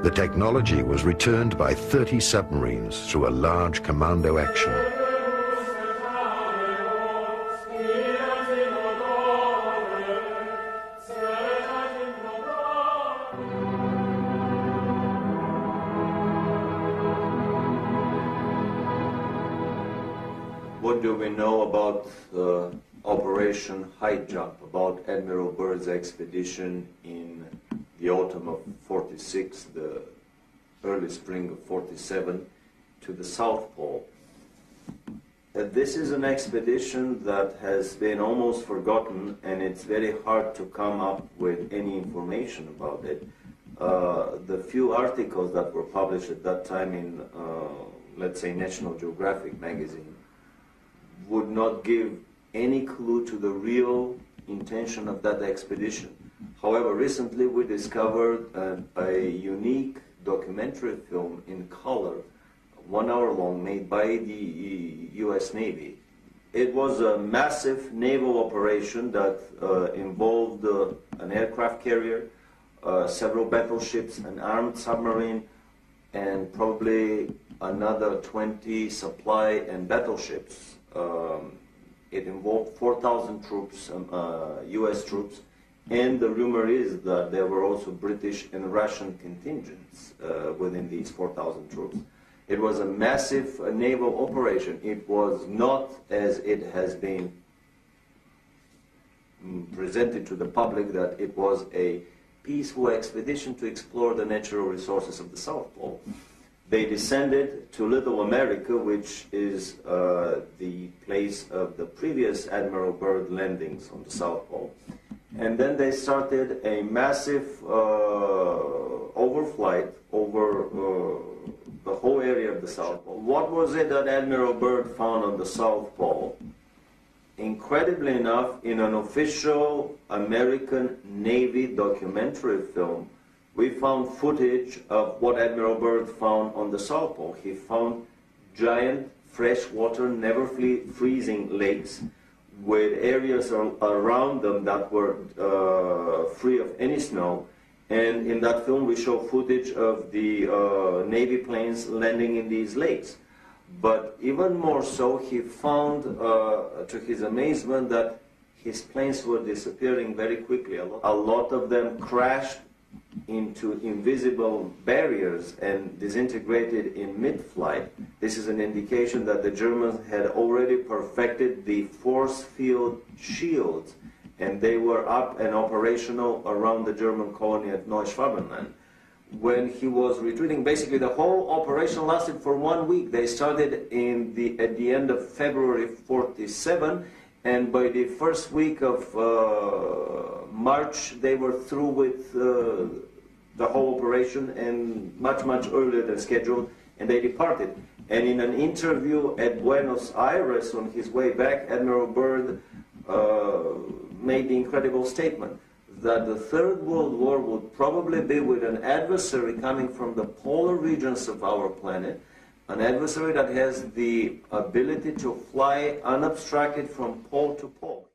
The technology was returned by 30 submarines through a large commando action. What do we know about Operation High Jump, about Admiral Byrd's expedition in the autumn of 46, the early spring of 47, to the South Pole? This is an expedition that has been almost forgotten, and it's very hard to come up with any information about it. The few articles that were published at that time in, let's say, National Geographic magazine would not give any clue to the real intention of that expedition. However, recently we discovered a unique documentary film in color, 1 hour long, made by the US Navy. It was a massive naval operation that involved an aircraft carrier, several battleships, an armed submarine, and probably another 20 supply and battleships. It involved 4,000 troops, US troops, and the rumor is that there were also British and Russian contingents within these 4,000 troops. It was a massive naval operation. It was not, as it has been presented to the public, that it was a peaceful expedition to explore the natural resources of the South Pole. They descended to Little America, which is the place of the previous Admiral Byrd landings on the South Pole. And then they started a massive overflight over the whole area of the South Pole. What was it that Admiral Byrd found on the South Pole? Incredibly enough, in an official American Navy documentary film, we found footage of what Admiral Byrd found on the South Pole. He found giant freshwater, never freezing lakes with areas around them that were free of any snow. And in that film we show footage of the Navy planes landing in these lakes. But even more so, he found, to his amazement, that his planes were disappearing very quickly. A lot of them crashed into invisible barriers and disintegrated in mid-flight. This is an indication that the Germans had already perfected the force field shields, and they were up and operational around the German colony at Neuschwabenland. When he was retreating, basically the whole operation lasted for 1 week. They started at the end of February 47, and by the first week of March they were through with the whole operation, and much earlier than scheduled, and they departed. And in an interview at Buenos Aires on his way back, Admiral Byrd made the incredible statement that the Third World War would probably be with an adversary coming from the polar regions of our planet, an adversary that has the ability to fly unobstructed from pole to pole.